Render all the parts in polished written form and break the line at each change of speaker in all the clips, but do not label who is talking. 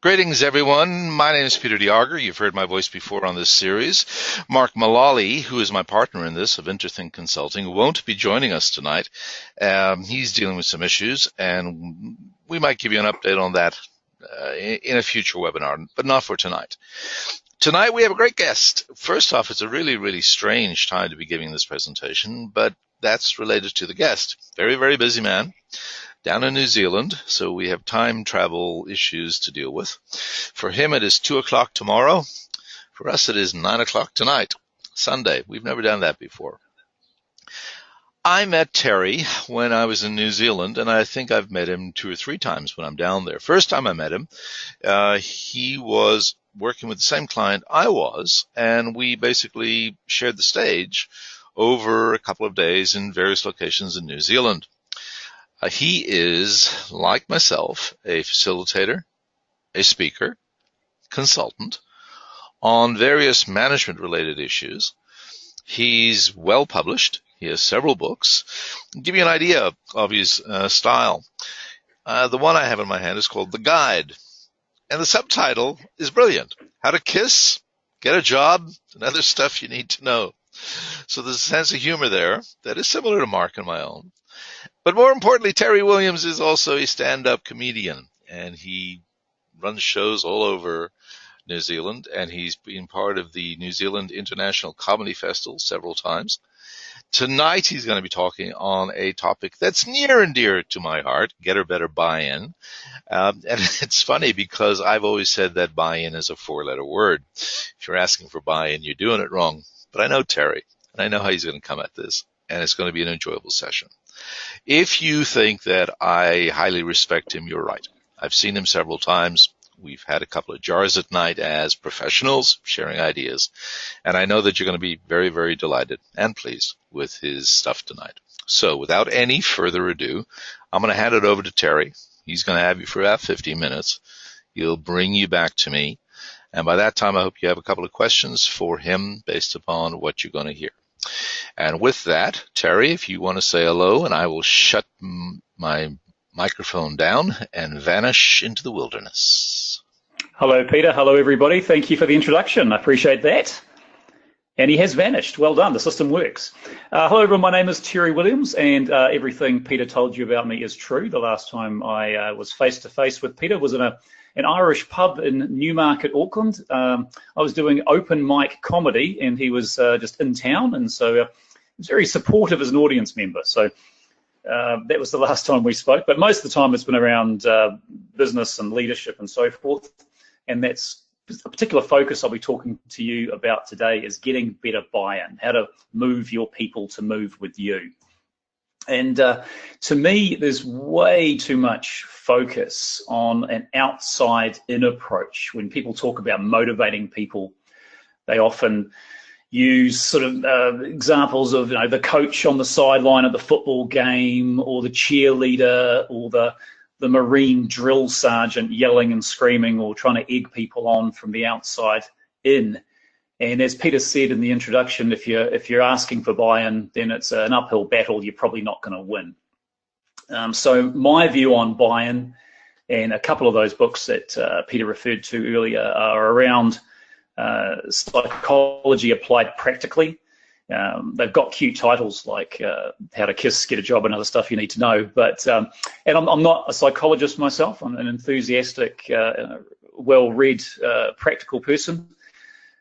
Greetings, everyone. My name is Peter DeAuger. You've heard my voice before on this series. Mark Mullally, who is my partner in this of Interthink Consulting, won't be joining us tonight. He's dealing with some issues, and we might give you an update on that in a future webinar, but not for tonight. Tonight we have a great guest. First off, it's a really, really strange time to be giving this presentation, but that's related to the guest. Very, very busy man. Down in New Zealand, so we have time travel issues to deal with. For him, it is 2 o'clock tomorrow. For us, it is 9 o'clock tonight, Sunday. We've never done that before. I met Terry when I was in New Zealand, and I think I've met him 2 or 3 times when I'm down there. First time I met him, he was working with the same client I was, and we basically shared the stage over a couple of days in various locations in New Zealand. He is, like myself, a facilitator, a speaker, consultant on various management-related issues. He's well published. He has several books. I'll give you an idea of his style. The one I have in my hand is called The Guide, and the subtitle is brilliant. How to Kiss, Get a Job, and Other Stuff You Need to Know. So there's a sense of humor there that is similar to Mark and my own. But more importantly, Terry Williams is also a stand-up comedian, and he runs shows all over New Zealand, and he's been part of the New Zealand International Comedy Festival several times. Tonight, he's going to be talking on a topic that's near and dear to my heart, Get or Better Buy-In. And it's funny because I've always said that buy-in is a 4-letter word. If you're asking for buy-in, you're doing it wrong. But I know Terry, and I know how he's going to come at this, and it's going to be an enjoyable session. If you think that I highly respect him, you're right. I've seen him several times. We've had a couple of jars at night as professionals sharing ideas. And I know that you're going to be very, very delighted and pleased with his stuff tonight. So without any further ado, I'm going to hand it over to Terry. He's going to have you for about 15 minutes. He'll bring you back to me. And by that time, I hope you have a couple of questions for him based upon what you're going to hear. And with that, Terry, if you want to say hello, and I will shut my microphone down and vanish into the wilderness.
Hello, Peter. Hello, everybody. Thank you for the introduction. I appreciate that. And he has vanished. Well done. The system works. Hello, everyone. My name is Terry Williams, and everything Peter told you about me is true. The last time I was face-to-face with Peter was in an Irish pub in Newmarket, Auckland. I was doing open mic comedy, and he was just in town, and so he was very supportive as an audience member. So that was the last time we spoke, but most of the time it's been around business and leadership and so forth, and that's a particular focus I'll be talking to you about today is getting better buy-in, how to move your people to move with you. And to me, there's way too much focus on an outside-in approach. When people talk about motivating people, they often use sort of examples of the coach on the sideline of the football game, or the cheerleader, or the Marine drill sergeant yelling and screaming or trying to egg people on from the outside in. And as Peter said in the introduction, if you're asking for buy-in, then it's an uphill battle. You're probably not going to win. So my view on buy-in, and a couple of those books that Peter referred to earlier, are around psychology applied practically. They've got cute titles like How to Kiss, Get a Job, and Other Stuff You Need to Know. But and I'm not a psychologist myself. I'm an enthusiastic, well-read, practical person.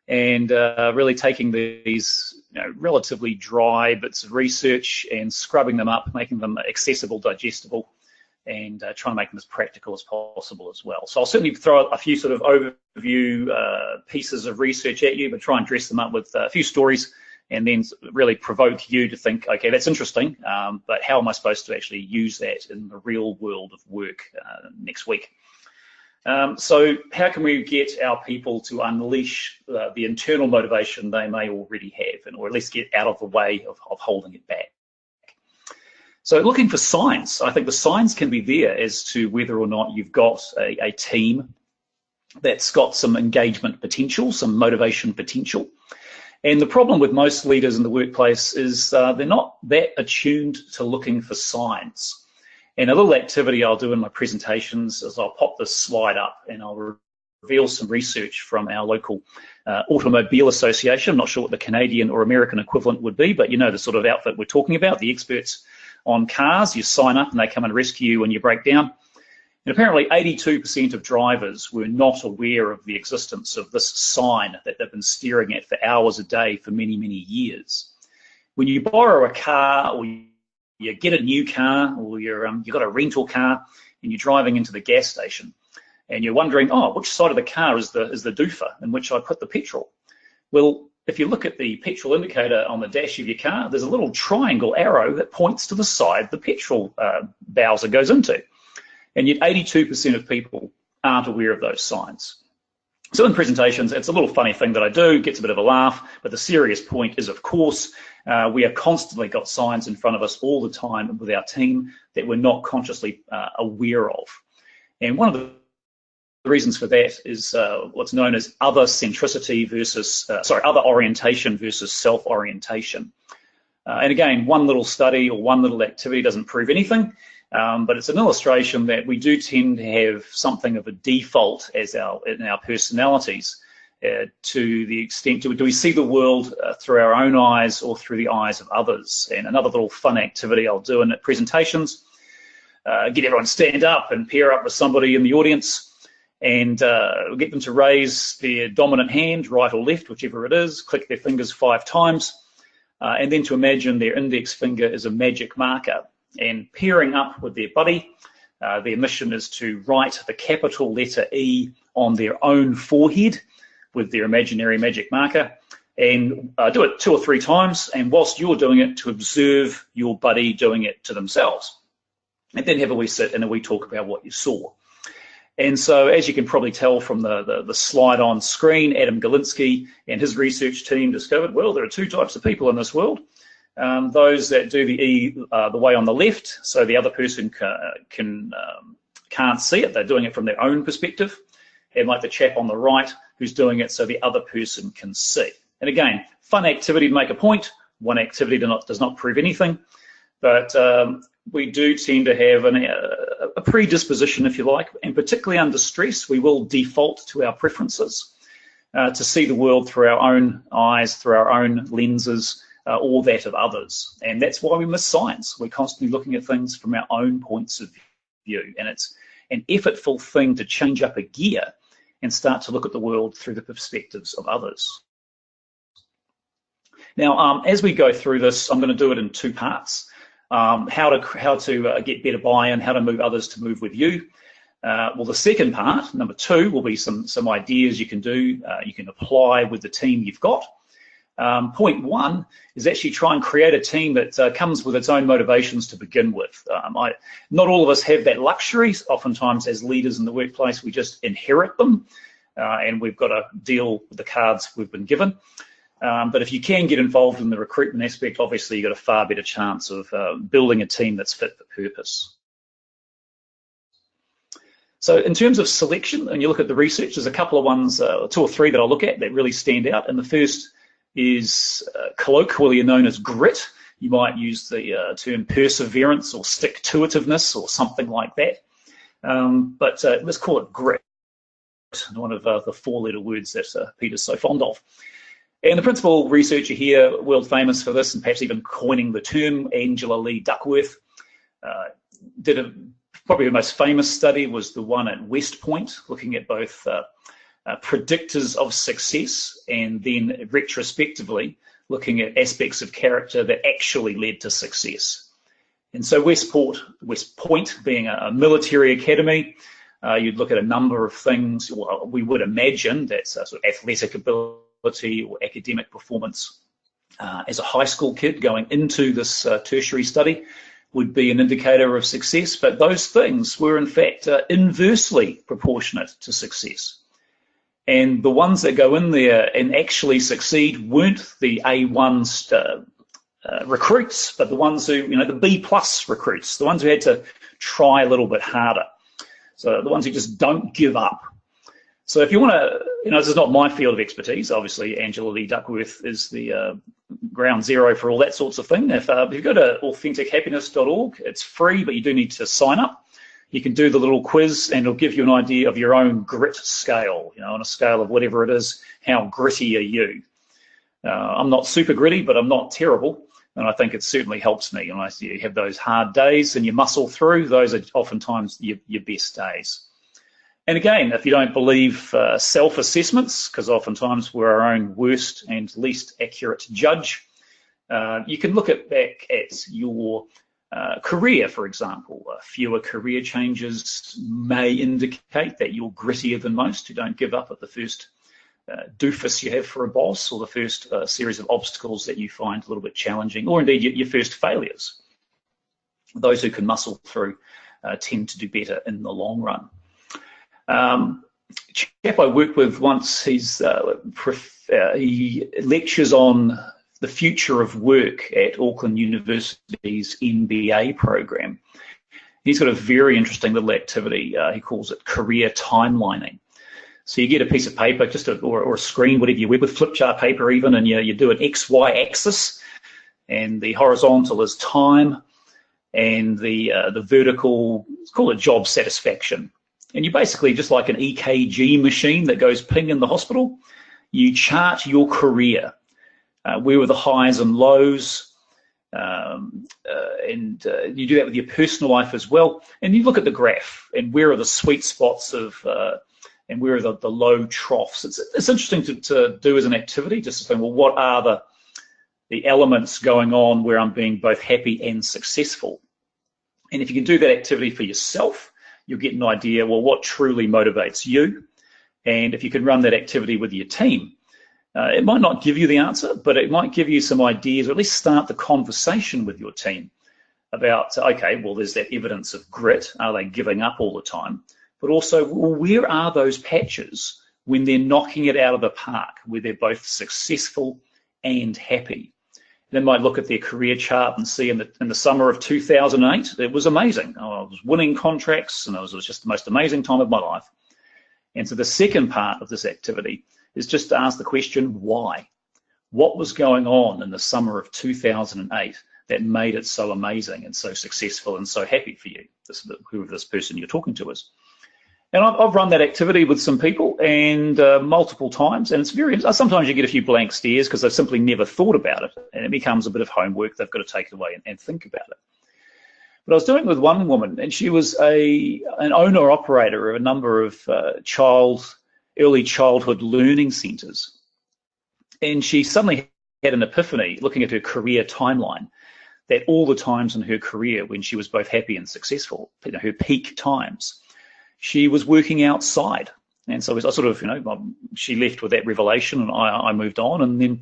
And really taking these relatively dry bits of research and scrubbing them up, making them accessible, digestible, and trying to make them as practical as possible as well. So I'll certainly throw a few sort of overview pieces of research at you, but try and dress them up with a few stories, and then really provoke you to think, okay, that's interesting, but how am I supposed to actually use that in the real world of work next week? So how can we get our people to unleash the internal motivation they may already have, or at least get out of the way of holding it back? So looking for signs, I think the signs can be there as to whether or not you've got a team that's got some engagement potential, some motivation potential. And the problem with most leaders in the workplace is they're not that attuned to looking for signs. And a little activity I'll do in my presentations is I'll pop this slide up and I'll reveal some research from our local automobile association. I'm not sure what the Canadian or American equivalent would be, but you know the sort of outfit we're talking about, the experts on cars. You sign up and they come and rescue you when you break down. And apparently 82% of drivers were not aware of the existence of this sign that they've been staring at for hours a day for many, many years. When you borrow a car or you get a new car or you've got a rental car and you're driving into the gas station and you're wondering, oh, which side of the car is the doofer in which I put the petrol? Well, if you look at the petrol indicator on the dash of your car, there's a little triangle arrow that points to the side the petrol bowser goes into. And yet 82% of people aren't aware of those signs. So in presentations, it's a little funny thing that I do, gets a bit of a laugh, but the serious point is, of course, we have constantly got signs in front of us all the time with our team that we're not consciously aware of. And one of the reasons for that is what's known as other centricity versus, other orientation versus self-orientation. And again, one little study or one little activity doesn't prove anything. But it's an illustration that we do tend to have something of a default in our personalities to the extent, do we see the world through our own eyes or through the eyes of others? And another little fun activity I'll do in presentations, get everyone to stand up and pair up with somebody in the audience and get them to raise their dominant hand, right or left, whichever it is, click their fingers 5 times, and then to imagine their index finger is a magic marker. And pairing up with their buddy, their mission is to write the capital letter E on their own forehead with their imaginary magic marker and do it 2 or 3 times, and whilst you're doing it, to observe your buddy doing it to themselves. And then have a wee sit and a wee talk about what you saw. And so, as you can probably tell from the slide on screen, Adam Galinsky and his research team discovered, well, there are 2 types of people in this world. Those that do the E the way on the left, so the other person can't see it, they're doing it from their own perspective, and like the chap on the right who's doing it so the other person can see. And again, fun activity to make a point. One activity does not prove anything, but we do tend to have a predisposition, if you like, and particularly under stress, we will default to our preferences to see the world through our own eyes, through our own lenses, or that of others. And that's why we miss science. We're constantly looking at things from our own points of view. And it's an effortful thing to change up a gear and start to look at the world through the perspectives of others. Now, as we go through this, I'm going to do it in 2 parts. How to get better buy-in, how to move others to move with you. Well, the second part, number 2, will be some ideas you can do, you can apply with the team you've got. Point 1 is actually try and create a team that comes with its own motivations to begin with. Not all of us have that luxury. Oftentimes as leaders in the workplace, we just inherit them and we've got to deal with the cards we've been given. But if you can get involved in the recruitment aspect, obviously you've got a far better chance of building a team that's fit for purpose. So in terms of selection, and you look at the research, there's a couple of ones, 2 or 3 that I'll look at that really stand out. And the first is colloquially known as grit. You might use the term perseverance or stick-to-itiveness or something like that. But let's call it grit, one of the 4-letter words that Peter's so fond of. And the principal researcher here, world famous for this and perhaps even coining the term, Angela Lee Duckworth, did probably the most famous study was the one at West Point, looking at both predictors of success and then retrospectively looking at aspects of character that actually led to success. And so West Point being a military academy, you'd look at a number of things. Well, we would imagine that's sort of athletic ability or academic performance as a high school kid going into this tertiary study would be an indicator of success, but those things were in fact inversely proportionate to success. And the ones that go in there and actually succeed weren't the A1 recruits, but the ones who, the B+ recruits, the ones who had to try a little bit harder. So the ones who just don't give up. So if you want to, this is not my field of expertise. Obviously, Angela Lee Duckworth is the ground zero for all that sorts of thing. If you go to AuthenticHappiness.org, it's free, but you do need to sign up. You can do the little quiz and it'll give you an idea of your own grit scale, on a scale of whatever it is, how gritty are you? I'm not super gritty, but I'm not terrible. And I think it certainly helps me. And you have those hard days and you muscle through, those are oftentimes your best days. And again, if you don't believe self-assessments, because oftentimes we're our own worst and least accurate judge, you can look back at your career, for example. Fewer career changes may indicate that you're grittier than most who don't give up at the first doofus you have for a boss, or the first series of obstacles that you find a little bit challenging, or indeed your first failures. Those who can muscle through tend to do better in the long run. Chap I worked with once, he lectures on the future of work at Auckland University's MBA program. He's got a very interesting little activity. He calls it career timelining. So you get a piece of paper, or a screen, whatever you work with, flip chart paper even, and you do an XY axis, and the horizontal is time, and the vertical, let's call it job satisfaction. And you basically, just like an EKG machine that goes ping in the hospital, you chart your career. Where were the highs and lows? And you do that with your personal life as well. And you look at the graph, and where are the sweet spots of, and where are the low troughs. It's interesting to do as an activity, just to think, well, what are the elements going on where I'm being both happy and successful? And if you can do that activity for yourself, you'll get an idea, well, what truly motivates you. And if you can run that activity with your team, it might not give you the answer, but it might give you some ideas, or at least start the conversation with your team about, okay, well, there's that evidence of grit. Are they giving up all the time? But also, well, where are those patches when they're knocking it out of the park, where they're both successful and happy? They might look at their career chart and see in the summer of 2008, it was amazing. I was winning contracts, and it was just the most amazing time of my life. And so the second part of this activity is just to ask the question, why? What was going on in the summer of 2008 that made it so amazing and so successful and so happy for you, whoever this person you're talking to is? And I've run that activity with some people, and multiple times, and sometimes you get a few blank stares because they've simply never thought about it, and it becomes a bit of homework. They've got to take it away and think about it. But I was doing it with one woman, and she was an owner-operator of a number of early childhood learning centres. And she suddenly had an epiphany looking at her career timeline, that all the times in her career when she was both happy and successful, her peak times, she was working outside. And so I sort of, she left with that revelation, and I moved on. And then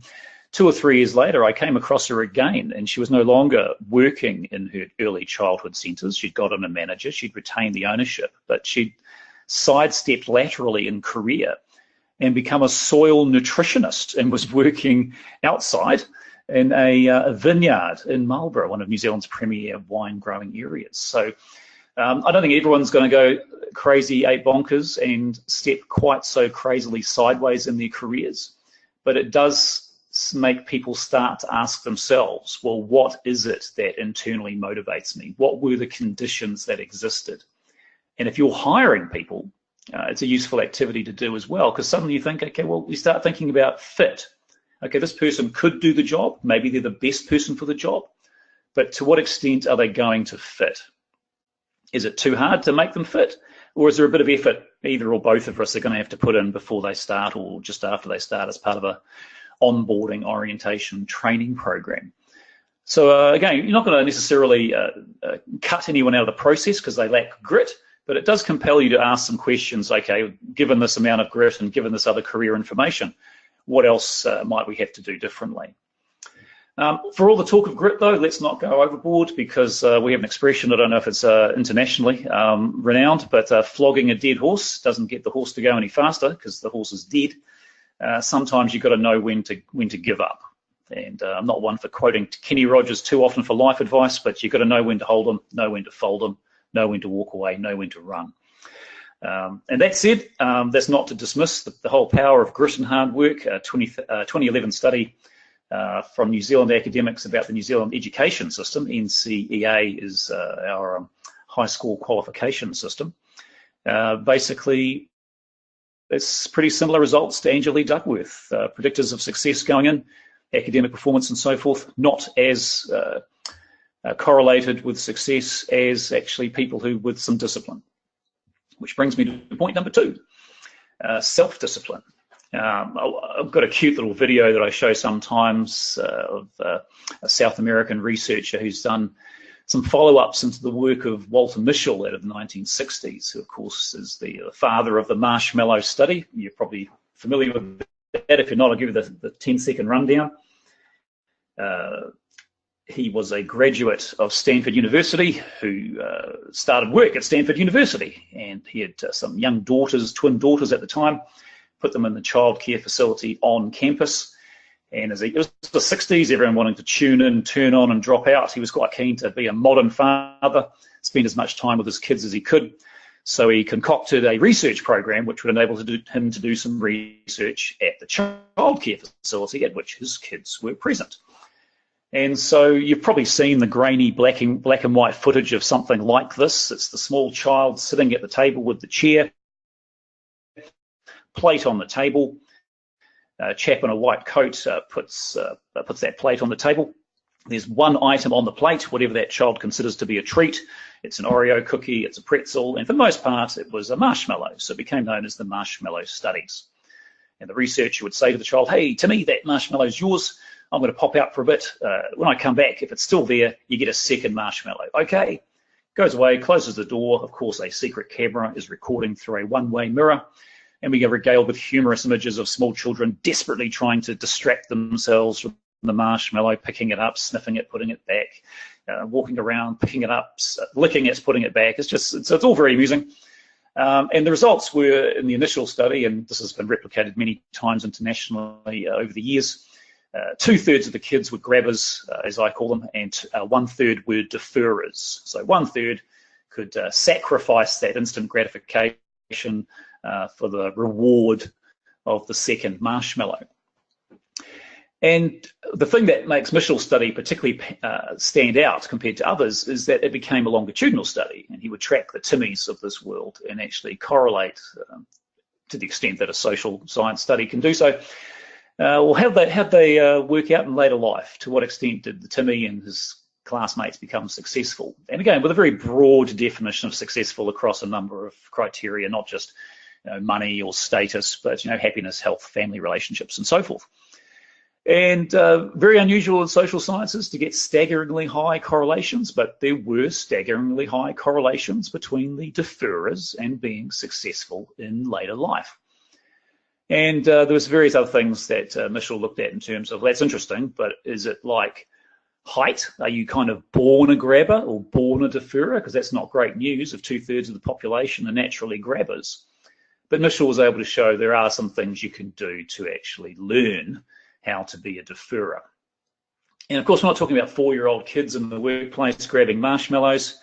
2 or 3 years later, I came across her again, and she was no longer working in her early childhood centres. She'd gotten a manager, she'd retained the ownership, but she'd sidestepped laterally in career and become a soil nutritionist, and was working outside in a vineyard in Marlborough, one of New Zealand's premier wine growing areas. So I don't think everyone's going to go crazy 8 bonkers and step quite so crazily sideways in their careers, but it does make people start to ask themselves, well, what is it that internally motivates me? What were the conditions that existed? And if you're hiring people, it's a useful activity to do as well, because suddenly you think, okay, well, you start thinking about fit. Okay, this person could do the job. Maybe they're the best person for the job, but to what extent are they going to fit? Is it too hard to make them fit? Or is there a bit of effort, either or both of us are going to have to put in before they start, or just after they start, as part of a onboarding orientation training program? So again, you're not going to necessarily cut anyone out of the process because they lack grit, but it does compel you to ask some questions. Okay, given this amount of grit and given this other career information, what else might we have to do differently? For all the talk of grit, though, let's not go overboard, because we have an expression, I don't know if it's internationally renowned, but flogging a dead horse doesn't get the horse to go any faster because the horse is dead. Sometimes you've got to know when to give up. And I'm not one for quoting Kenny Rogers too often for life advice, but you've got to know when to hold them, know when to fold them, know when to walk away, know when to run. And that said, that's not to dismiss the whole power of grit and hard work. 2011 study from New Zealand academics about the New Zealand education system. NCEA is our high school qualification system. Basically, it's pretty similar results to Angela Duckworth. Predictors of success going in, academic performance and so forth, not as correlated with success as actually people who with some discipline. Which brings me to point number 2, self-discipline. I've got a cute little video that I show sometimes of a South American researcher who's done some follow-ups into the work of Walter Mischel out of the 1960s, who of course is the father of the marshmallow study. You're probably familiar with that. If you're not, I'll give you the 10-second rundown. He was a graduate of Stanford University who started work at Stanford University, and he had some young daughters, twin daughters at the time, put them in the childcare facility on campus. And it was the 60s, everyone wanting to tune in, turn on and drop out. He was quite keen to be a modern father, spend as much time with his kids as he could. So he concocted a research program which would enable him to do some research at the childcare facility at which his kids were present. And so you've probably seen the grainy black and white footage of something like this. It's the small child sitting at the table with the chair, plate on the table. A chap in a white coat puts that plate on the table. There's one item on the plate, whatever that child considers to be a treat. It's an Oreo cookie, it's a pretzel, and for the most part, it was a marshmallow. So it became known as the marshmallow studies. And the researcher would say to the child, "Hey, Timmy, that marshmallow's yours. I'm going to pop out for a bit. When I come back, if it's still there, you get a second marshmallow." Okay. Goes away, closes the door. Of course, a secret camera is recording through a one-way mirror. And we get regaled with humorous images of small children desperately trying to distract themselves from the marshmallow, picking it up, sniffing it, putting it back, walking around, picking it up, licking it, putting it back. It's all very amusing. And the results were in the initial study, and this has been replicated many times internationally over the years. 2/3 of the kids were grabbers, as I call them, and 1/3 were deferrers. So 1/3 could sacrifice that instant gratification for the reward of the second marshmallow. And the thing that makes Mischel's study particularly stand out compared to others is that it became a longitudinal study, and he would track the Timmys of this world and actually correlate to the extent that a social science study can do so. Well, how'd they work out in later life? To what extent did the Timmy and his classmates become successful? And again, with a very broad definition of successful across a number of criteria, not just money or status, but happiness, health, family relationships, and so forth. And very unusual in social sciences to get staggeringly high correlations, but there were staggeringly high correlations between the deferrers and being successful in later life. And there was various other things that Mischel looked at in terms of, that's interesting, but is it like height? Are you kind of born a grabber or born a deferrer? Because that's not great news if 2/3 of the population are naturally grabbers. But Mischel was able to show there are some things you can do to actually learn how to be a deferrer. And of course, we're not talking about 4-year-old kids in the workplace grabbing marshmallows,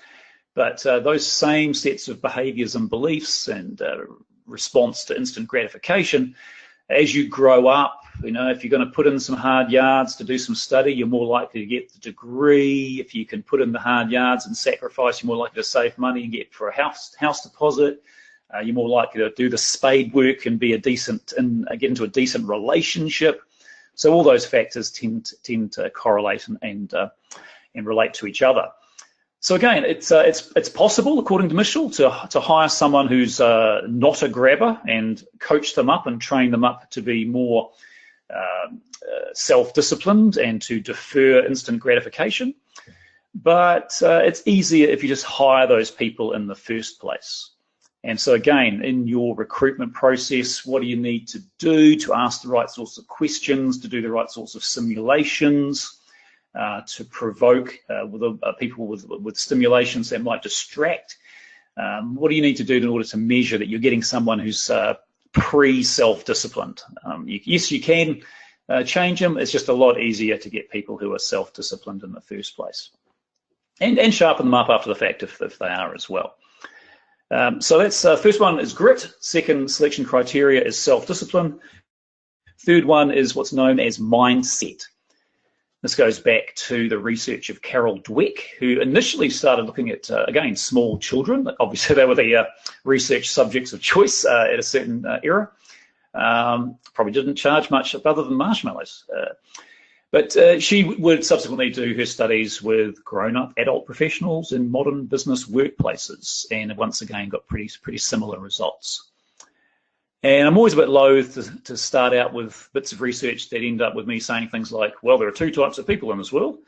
but those same sets of behaviours and beliefs and response to instant gratification, as you grow up, if you're going to put in some hard yards to do some study, you're more likely to get the degree. If you can put in the hard yards and sacrifice, you're more likely to save money and get for a house deposit. You're more likely to do the spade work and be get into a decent relationship. So all those factors tend to correlate and relate to each other. So again, it's possible, according to Mischel, to hire someone who's not a grabber and coach them up and train them up to be more self-disciplined and to defer instant gratification. But it's easier if you just hire those people in the first place. And so again, in your recruitment process, what do you need to do to ask the right sorts of questions, to do the right sorts of simulations, to provoke people with stimulations that might distract? What do you need to do in order to measure that you're getting someone who's pre-self-disciplined? Yes, you can change them. It's just a lot easier to get people who are self-disciplined in the first place, and sharpen them up after the fact if they are as well. So that's first one is grit. Second selection criteria is self-discipline. Third one is what's known as mindset. This goes back to the research of Carol Dweck, who initially started looking at, again, small children. Obviously, they were the research subjects of choice at a certain era. Probably didn't charge much other than marshmallows. But she would subsequently do her studies with grown-up adult professionals in modern business workplaces, and once again got pretty similar results. And I'm always a bit loath to start out with bits of research that end up with me saying things like, well, there are two types of people in this world.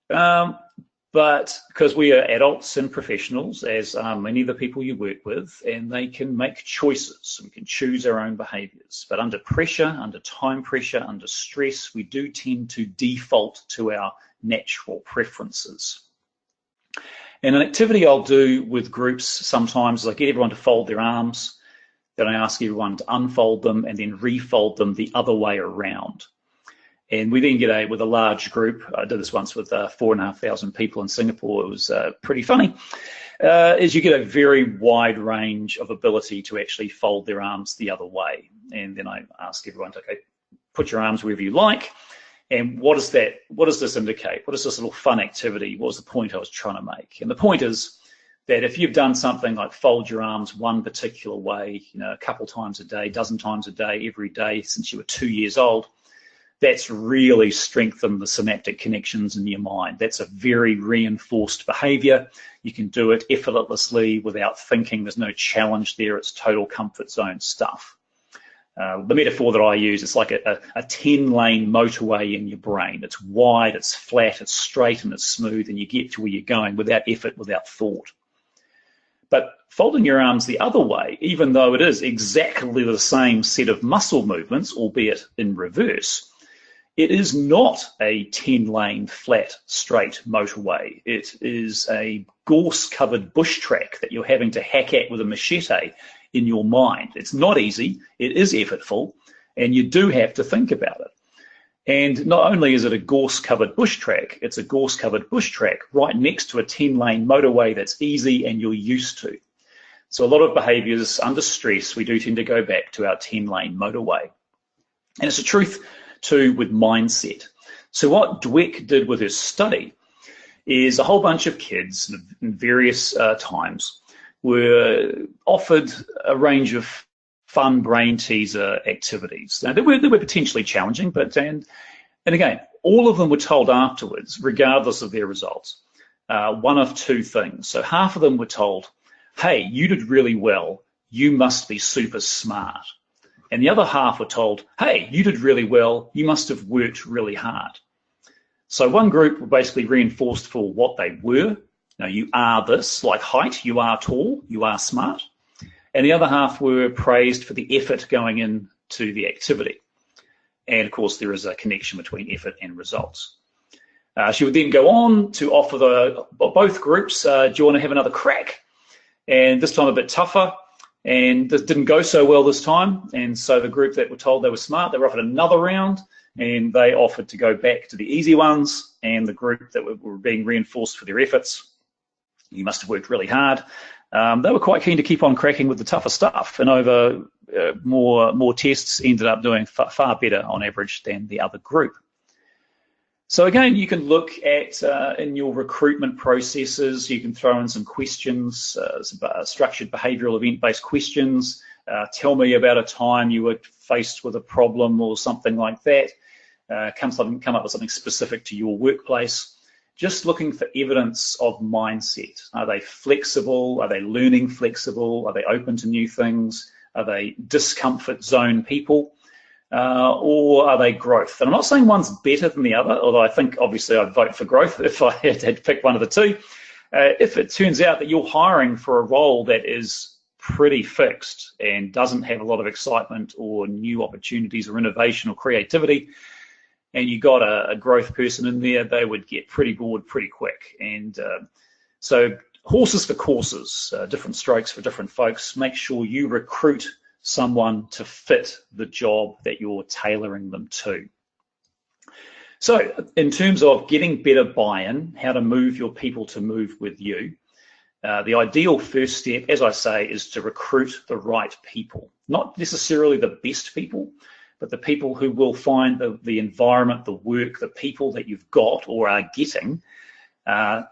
But because we are adults and professionals, as are many of the people you work with, and they can make choices. We can choose our own behaviours. But under pressure, under time pressure, under stress, we do tend to default to our natural preferences. And an activity I'll do with groups sometimes is I get everyone to fold their arms, then I ask everyone to unfold them and then refold them the other way around. And we then get with a large group, I did this once with 4,500 people in Singapore, it was pretty funny, is you get a very wide range of ability to actually fold their arms the other way. And then I ask everyone to, okay, put your arms wherever you like. And what does this indicate? What is this little fun activity? What was the point I was trying to make? And the point is that if you've done something like fold your arms one particular way, a couple times a day, dozen times a day, every day since you were 2 years old, that's really strengthened the synaptic connections in your mind. That's a very reinforced behavior. You can do it effortlessly without thinking. There's no challenge there. It's total comfort zone stuff. The metaphor that I use is like a 10-lane motorway in your brain. It's wide, it's flat, it's straight, and it's smooth, and you get to where you're going without effort, without thought. But folding your arms the other way, even though it is exactly the same set of muscle movements, albeit in reverse, it is not a 10-lane flat, straight motorway. It is a gorse-covered bush track that you're having to hack at with a machete in your mind. It's not easy, it is effortful, and you do have to think about it. And not only is it a gorse-covered bush track, it's a gorse-covered bush track right next to a 10-lane motorway that's easy and you're used to. So a lot of behaviours under stress, we do tend to go back to our 10-lane motorway. And it's the truth too with mindset. So what Dweck did with his study is a whole bunch of kids in various times were offered a range of fun brain teaser activities. Now, they were potentially challenging, but and again, all of them were told afterwards, regardless of their results, one of two things. So half of them were told, hey, you did really well, you must be super smart. And the other half were told, hey, you did really well, you must have worked really hard. So one group were basically reinforced for what they were. Now, you are this, like height, you are tall, you are smart. And the other half were praised for the effort going into the activity. And of course, there is a connection between effort and results. She would then go on to offer both groups, do you want to have another crack? And this time a bit tougher. And this didn't go so well this time. And so the group that were told they were smart, they were offered another round, and they offered to go back to the easy ones. And the group that were being reinforced for their efforts, you must have worked really hard. They were quite keen to keep on cracking with the tougher stuff, and over more tests ended up doing far better on average than the other group. So again, you can look at in your recruitment processes, you can throw in some questions, structured behavioural event-based questions. Tell me about a time you were faced with a problem or something like that. Come up with something specific to your workplace. Just looking for evidence of mindset. Are they flexible? Are they learning flexible? Are they open to new things? Are they discomfort zone people? Or are they growth? And I'm not saying one's better than the other, although I think obviously I'd vote for growth if I had to pick one of the two. If it turns out that you're hiring for a role that is pretty fixed and doesn't have a lot of excitement or new opportunities or innovation or creativity, and you got a growth person in there, they would get pretty bored pretty quick. And so horses for courses, different strokes for different folks. Make sure you recruit someone to fit the job that you're tailoring them to. So in terms of getting better buy-in, how to move your people to move with you, the ideal first step, as I say, is to recruit the right people. Not necessarily the best people, but the people who will find the environment, the work, the people that you've got or are getting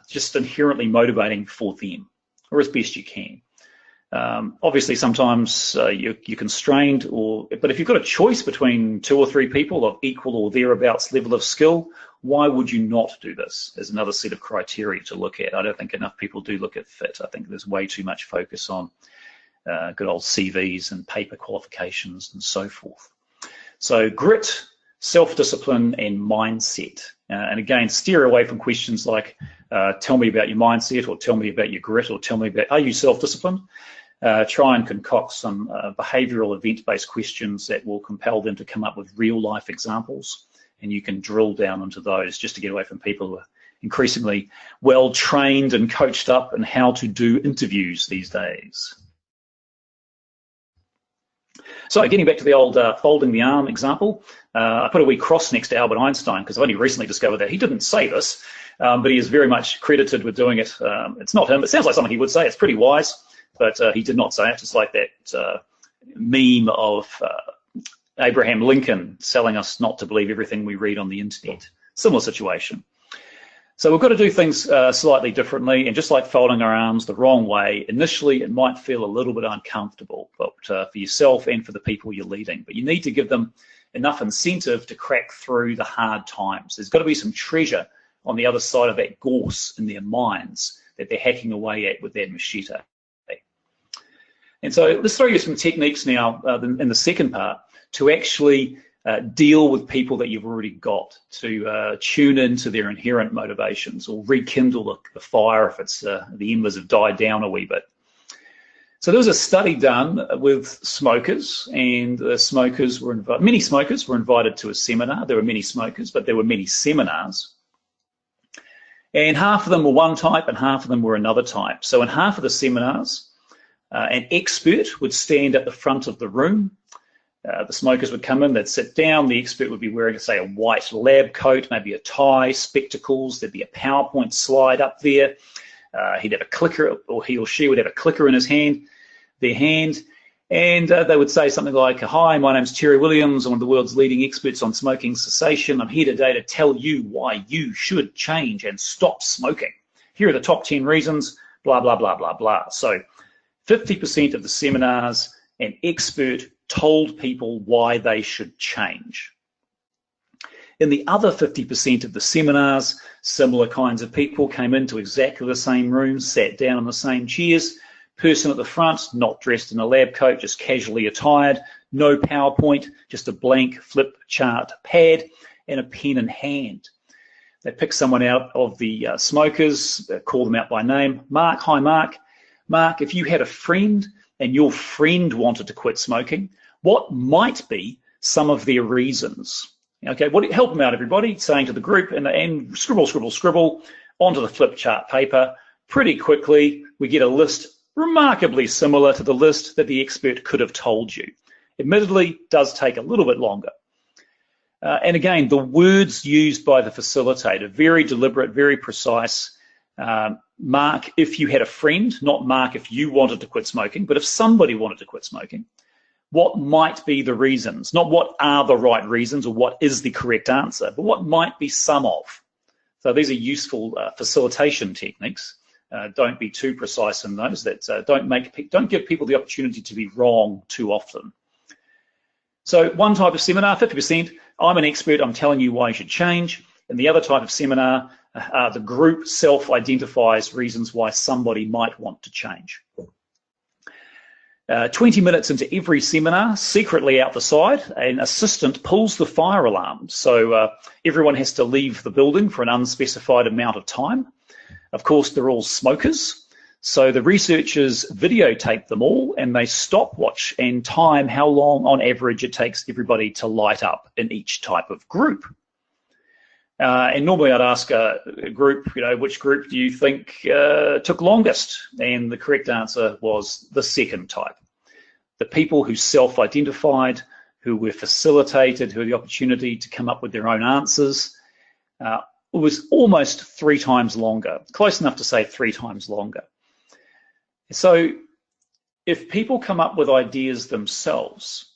just inherently motivating for them, or as best you can. Obviously, sometimes you're constrained, but if you've got a choice between 2 or 3 people of equal or thereabouts level of skill, why would you not do this? There's another set of criteria to look at. I don't think enough people do look at fit. I think there's way too much focus on good old CVs and paper qualifications and so forth. So grit, self-discipline, and mindset. And again, steer away from questions like, tell me about your mindset, or tell me about your grit, or tell me about, are you self-disciplined? Try and concoct some behavioural event-based questions that will compel them to come up with real-life examples, and you can drill down into those just to get away from people who are increasingly well-trained and coached up in how to do interviews these days. So getting back to the old folding the arm example, I put a wee cross next to Albert Einstein because I've only recently discovered that he didn't say this, but he is very much credited with doing it. It's not him. It sounds like something he would say. It's pretty wise, but he did not say it. It's like that meme of Abraham Lincoln telling us not to believe everything we read on the internet. Similar situation. So we've got to do things slightly differently, and just like folding our arms the wrong way, initially it might feel a little bit uncomfortable, but for yourself and for the people you're leading. But you need to give them enough incentive to crack through the hard times. There's got to be some treasure on the other side of that gorse in their minds that they're hacking away at with their machete. And so let's throw you some techniques now in the second part to actually deal with people that you've already got, to tune into their inherent motivations or rekindle the fire if it's the embers have died down a wee bit. So there was a study done with smokers, and the smokers were many smokers were invited to a seminar. There were many smokers, but there were many seminars. And half of them were one type and half of them were another type. So in half of the seminars, an expert would stand at the front of the room. The smokers would come in, they'd sit down, the expert would be wearing, say, a white lab coat, maybe a tie, spectacles, there'd be a PowerPoint slide up there. He'd have a clicker, or he or she would have a clicker in their hand, and they would say something like, hi, my name's Terry Williams, I'm one of the world's leading experts on smoking cessation. I'm here today to tell you why you should change and stop smoking. Here are the top 10 reasons, blah, blah, blah, blah, blah. So 50% of the seminars, an expert told people why they should change. In the other 50% of the seminars, similar kinds of people came into exactly the same room, sat down in the same chairs. Person at the front, not dressed in a lab coat, just casually attired, no PowerPoint, just a blank flip chart pad and a pen in hand. They pick someone out of the smokers, call them out by name. Mark, hi Mark. Mark, if you had a friend and your friend wanted to quit smoking, what might be some of their reasons? Okay, help them out, everybody, saying to the group, and scribble, scribble, scribble onto the flip chart paper. Pretty quickly, we get a list remarkably similar to the list that the expert could have told you. Admittedly, does take a little bit longer. And again, the words used by the facilitator, very deliberate, very precise. Mark, if you had a friend, not Mark if you wanted to quit smoking, but if somebody wanted to quit smoking, what might be the reasons? Not what are the right reasons or what is the correct answer, but what might be some of. So these are useful facilitation techniques. Don't be too precise in those. Don't give people the opportunity to be wrong too often. So one type of seminar, 50%, I'm an expert, I'm telling you why you should change. And the other type of seminar, the group self-identifies reasons why somebody might want to change. 20 minutes into every seminar, secretly out the side, an assistant pulls the fire alarm. So everyone has to leave the building for an unspecified amount of time. Of course, they're all smokers. So the researchers videotape them all and they stopwatch and time how long on average it takes everybody to light up in each type of group. And normally I'd ask a group, which group do you think took longest? And the correct answer was the second type. The people who self-identified, who were facilitated, who had the opportunity to come up with their own answers, it was almost 3 times longer, close enough to say 3 times longer. So if people come up with ideas themselves,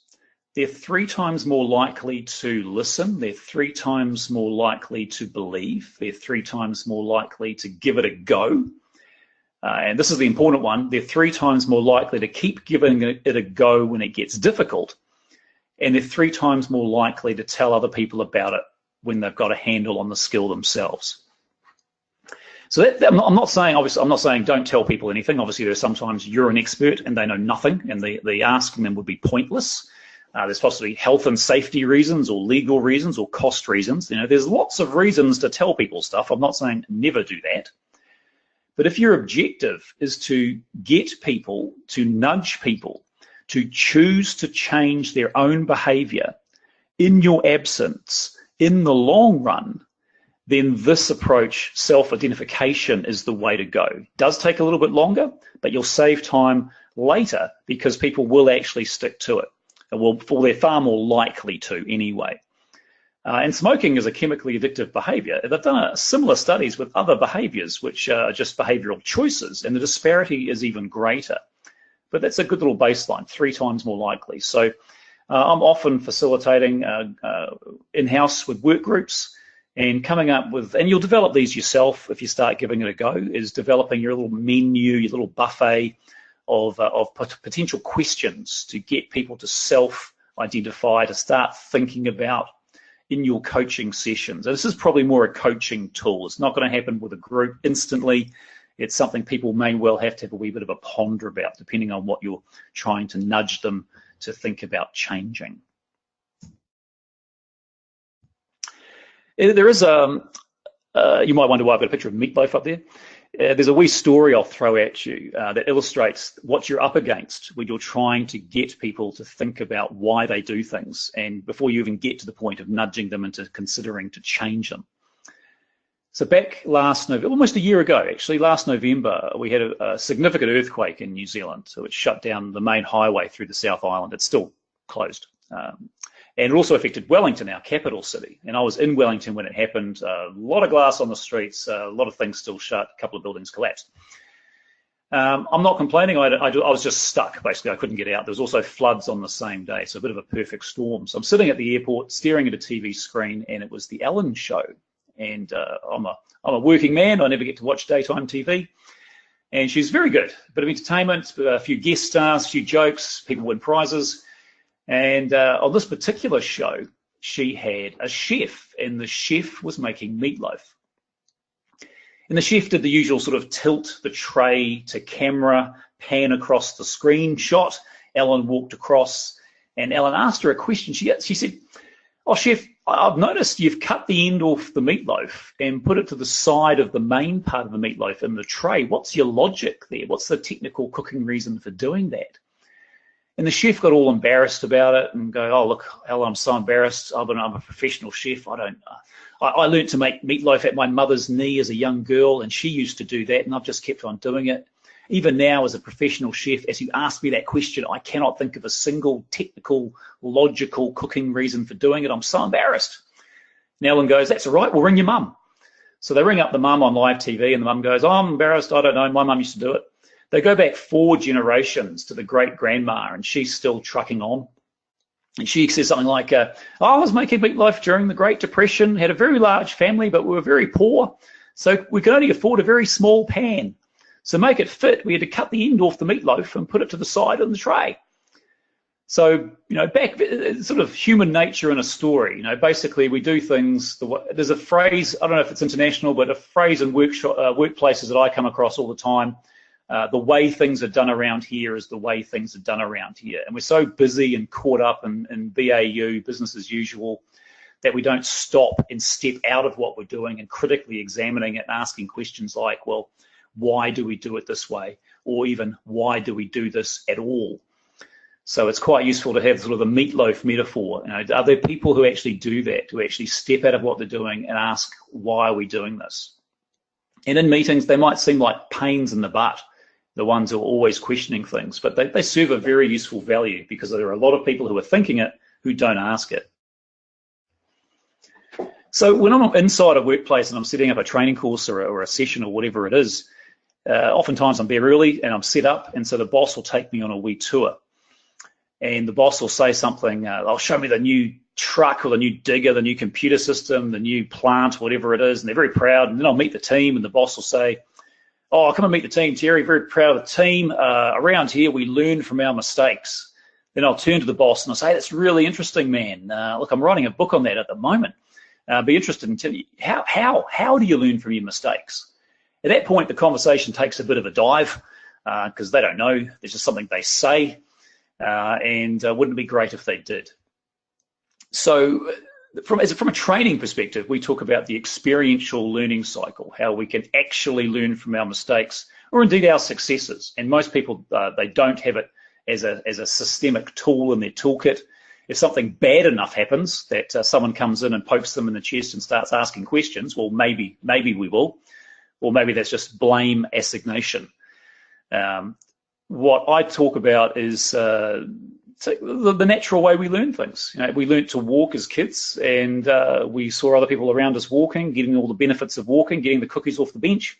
they're 3 times more likely to listen, they're 3 times more likely to believe, they're 3 times more likely to give it a go. And this is the important one, they're 3 times more likely to keep giving it a go when it gets difficult. And they're 3 times more likely to tell other people about it when they've got a handle on the skill themselves. So I'm not saying, obviously, I'm not saying don't tell people anything. Obviously, there's sometimes you're an expert and they know nothing, and the asking them would be pointless. There's possibly health and safety reasons, or legal reasons, or cost reasons. You know, there's lots of reasons to tell people stuff. I'm not saying never do that. But if your objective is to get people, to nudge people, to choose to change their own behavior in your absence, in the long run, then this approach, self-identification, is the way to go. It does take a little bit longer, but you'll save time later because people will actually stick to it. Well, they're far more likely to anyway. And smoking is a chemically addictive behavior. They've done similar studies with other behaviors, which are just behavioral choices, and the disparity is even greater. But that's a good little baseline, 3 times more likely. So I'm often facilitating in-house with work groups, and coming up with, and you'll develop these yourself if you start giving it a go, is developing your little menu, your little buffet of potential questions to get people to self-identify, to start thinking about in your coaching sessions. And this is probably more a coaching tool. It's not going to happen with a group instantly. It's something people may well have to have a wee bit of a ponder about, depending on what you're trying to nudge them to think about changing. There is you might wonder why I've got a picture of meatloaf up there. There's a wee story I'll throw at you that illustrates what you're up against when you're trying to get people to think about why they do things, and before you even get to the point of nudging them into considering to change them. So back last November, almost a year ago actually, last November, we had a significant earthquake in New Zealand. So it shut down the main highway through the South Island. It's still closed. And it also affected Wellington, our capital city. And I was in Wellington when it happened. A lot of glass on the streets, a lot of things still shut, a couple of buildings collapsed. I'm not complaining. I was just stuck, basically. I couldn't get out. There was also floods on the same day, so a bit of a perfect storm. So I'm sitting at the airport, staring at a TV screen, and it was the Ellen show. And I'm a working man. I never get to watch daytime TV. And she's very good. A bit of entertainment, a few guest stars, a few jokes, people win prizes. And on this particular show, she had a chef, and the chef was making meatloaf. And the chef did the usual sort of tilt the tray to camera, pan across the screen shot. Ellen walked across, and Ellen asked her a question. She said, "Oh, chef, I've noticed you've cut the end off the meatloaf and put it to the side of the main part of the meatloaf in the tray. What's your logic there? What's the technical cooking reason for doing that?" And the chef got all embarrassed about it and go, "Oh, look, Ellen, I'm so embarrassed. I'm a professional chef. I learned to make meatloaf at my mother's knee as a young girl, and she used to do that, and I've just kept on doing it. Even now, as a professional chef, as you ask me that question, I cannot think of a single technical, logical cooking reason for doing it. I'm so embarrassed." And Ellen goes, "That's all right. We'll ring your mum." So they ring up the mum on live TV, and the mum goes, "Oh, I'm embarrassed. I don't know. My mum used to do it." They go back 4 generations to the great-grandma, and she's still trucking on. And she says something like, "I was making meatloaf during the Great Depression, had a very large family, but we were very poor, so we could only afford a very small pan. So make it fit, we had to cut the end off the meatloaf and put it to the side of the tray." So, back, sort of human nature in a story. Basically we do things, there's a phrase, I don't know if it's international, but a phrase in workplaces that I come across all the time. The way things are done around here is the way things are done around here. And we're so busy and caught up in BAU, business as usual, that we don't stop and step out of what we're doing and critically examining it and asking questions like, well, why do we do it this way? Or even, why do we do this at all? So it's quite useful to have sort of the meatloaf metaphor. Are there people who actually do that, who actually step out of what they're doing and ask, why are we doing this? And in meetings, they might seem like pains in the butt, the ones who are always questioning things, but they serve a very useful value because there are a lot of people who are thinking it who don't ask it. So when I'm inside a workplace and I'm setting up a training course or a session or whatever it is, oftentimes I'm there early and I'm set up, and so the boss will take me on a wee tour. and the boss will say something, they'll show me the new truck or the new digger, the new computer system, the new plant, whatever it is, and they're very proud. And then I'll meet the team, and the boss will say, oh, come and meet the team, Terry, very proud of the team. Around here, we learn from our mistakes. Then I'll turn to the boss and I'll say, that's really interesting, man. Look, I'm writing a book on that at the moment. Be interested in telling you, how do you learn from your mistakes? At that point, the conversation takes a bit of a dive because they don't know. There's just something they say, and wouldn't it be great if they did? So from a training perspective, we talk about the experiential learning cycle, how we can actually learn from our mistakes or indeed our successes. And most people, they don't have it as a systemic tool in their toolkit. If something bad enough happens that someone comes in and pokes them in the chest and starts asking questions, well, maybe we will, or maybe that's just blame assignation. What I talk about is the natural way we learn things. We learnt to walk as kids, and we saw other people around us walking, getting all the benefits of walking, getting the cookies off the bench,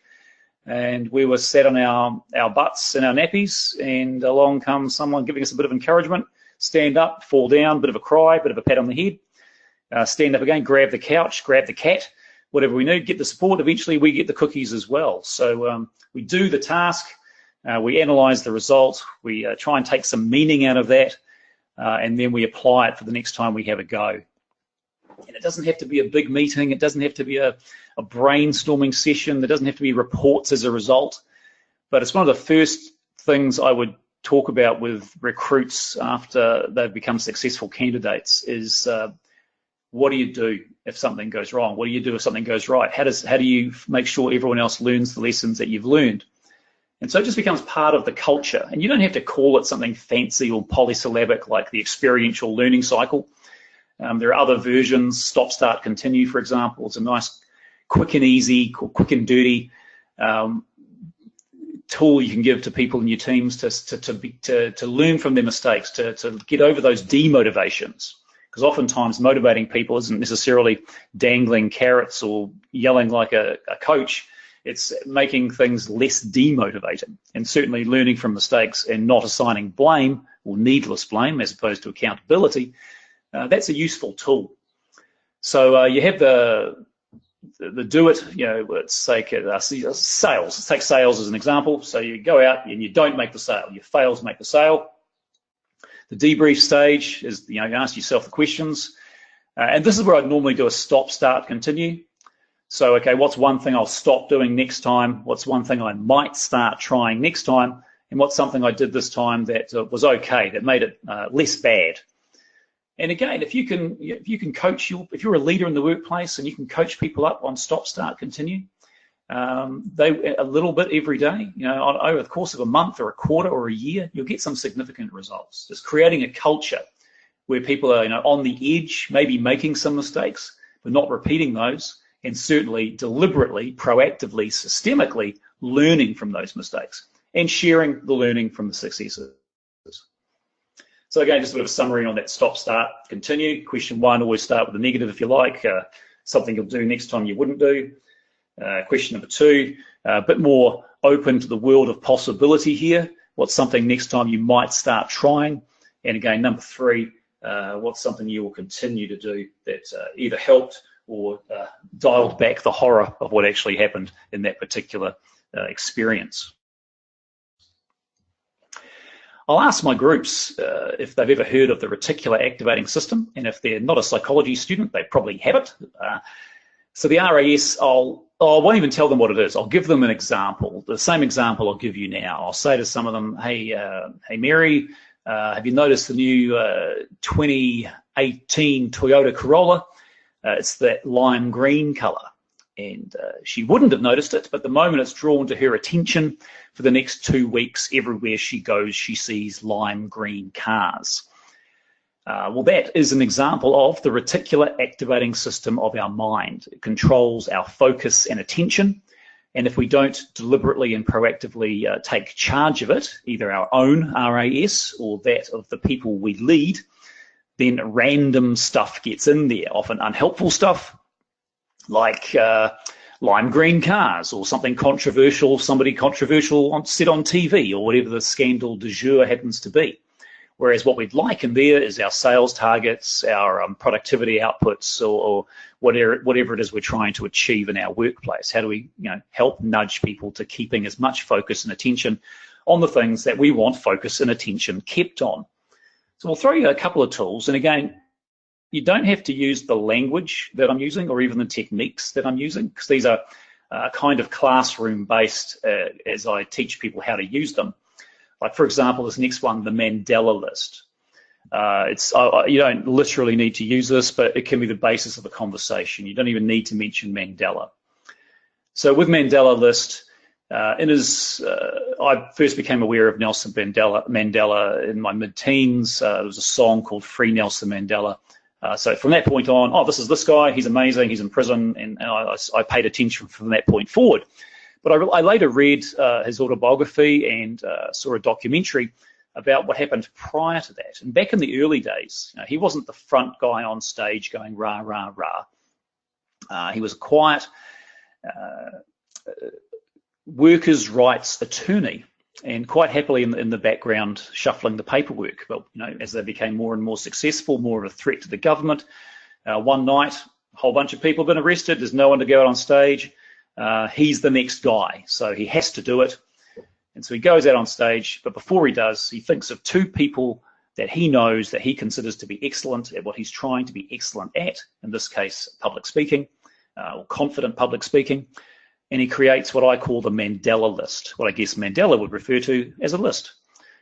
and we were sat on our butts and our nappies, and along comes someone giving us a bit of encouragement. Stand up, fall down, bit of a cry, bit of a pat on the head, stand up again, grab the couch, grab the cat, whatever we need, get the support. Eventually we get the cookies as well. So we do the task, we analyze the result, we try and take some meaning out of that, and then we apply it for the next time we have a go. And it doesn't have to be a big meeting, it doesn't have to be a brainstorming session, there doesn't have to be reports as a result, but it's one of the first things I would talk about with recruits after they've become successful candidates is what do you do if something goes wrong? What do you do if something goes right? How do you make sure everyone else learns the lessons that you've learned? And so it just becomes part of the culture. And you don't have to call it something fancy or polysyllabic like the experiential learning cycle. There are other versions, stop, start, continue, for example. It's a nice quick and easy, quick and dirty tool you can give to people in your teams to learn from their mistakes, to get over those demotivations. Because oftentimes motivating people isn't necessarily dangling carrots or yelling like a coach. It's making things less demotivating, and certainly learning from mistakes and not assigning blame or needless blame as opposed to accountability. That's a useful tool. So you have the do it, let's take sales. Let's take sales as an example. So you go out and you don't make the sale. You fail to make the sale. The debrief stage is, you ask yourself the questions. And this is where I'd normally do a stop, start, continue. So, okay, what's one thing I'll stop doing next time? What's one thing I might start trying next time? And what's something I did this time that was okay, that made it less bad? And again, if you can coach, if you're a leader in the workplace and you can coach people up on stop, start, continue, they a little bit every day, over the course of a month or a quarter or a year, you'll get some significant results. Just creating a culture where people are, on the edge, maybe making some mistakes, but not repeating those, and certainly deliberately, proactively, systemically learning from those mistakes and sharing the learning from the successes. So again, just a bit of a summary on that stop, start, continue. Question one, always start with a negative if you like, something you'll do next time you wouldn't do. Question number two, a bit more open to the world of possibility here. What's something next time you might start trying? And again, number three, what's something you will continue to do that either helped or dialed back the horror of what actually happened in that particular experience. I'll ask my groups if they've ever heard of the reticular activating system, and if they're not a psychology student, they probably have it. So the RAS, I won't even tell them what it is. I'll give them an example, the same example I'll give you now. I'll say to some of them, hey Mary, have you noticed the new 2018 Toyota Corolla? It's that lime green color. And she wouldn't have noticed it, but the moment it's drawn to her attention, for the next 2 weeks, everywhere she goes, she sees lime green cars. Well, that is an example of the reticular activating system of our mind. It controls our focus and attention. And if we don't deliberately and proactively take charge of it, either our own RAS or that of the people we lead, then random stuff gets in there, often unhelpful stuff, like lime green cars or something controversial, somebody controversial said on TV or whatever the scandal du jour happens to be. Whereas what we'd like in there is our sales targets, our productivity outputs, or whatever it is we're trying to achieve in our workplace. How do we help nudge people to keeping as much focus and attention on the things that we want focus and attention kept on? So we'll throw you a couple of tools. And again, you don't have to use the language that I'm using or even the techniques that I'm using, because these are kind of classroom-based as I teach people how to use them. Like, for example, this next one, the Mandela List. You don't literally need to use this, but it can be the basis of a conversation. You don't even need to mention Mandela. So with Mandela List, I first became aware of Nelson Mandela in my mid-teens. There was a song called Free Nelson Mandela. So from that point on, this is this guy, he's amazing, he's in prison, and I paid attention from that point forward. But I later read his autobiography and saw a documentary about what happened prior to that. And back in the early days, he wasn't the front guy on stage going rah, rah, rah. He was a quiet workers' rights attorney, and quite happily in the background shuffling the paperwork. But as they became more and more successful, more of a threat to the government, one night, a whole bunch of people have been arrested, there's no one to go out on stage. He's the next guy, so he has to do it. And so he goes out on stage, but before he does, he thinks of two people that he knows that he considers to be excellent at what he's trying to be excellent at, in this case, public speaking, or confident public speaking. And he creates what I call the Mandela List, what I guess Mandela would refer to as a list.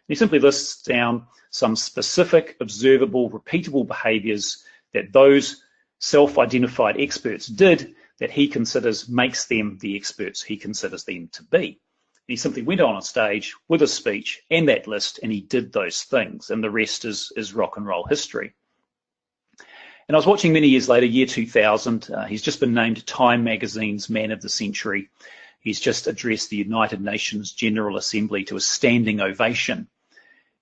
He simply lists down some specific, observable, repeatable behaviors that those self-identified experts did that he considers makes them the experts he considers them to be. He simply went on stage with a speech and that list, and he did those things, and the rest is rock and roll history. And I was watching many years later, year 2000, he's just been named Time Magazine's Man of the Century. He's just addressed the United Nations General Assembly to a standing ovation.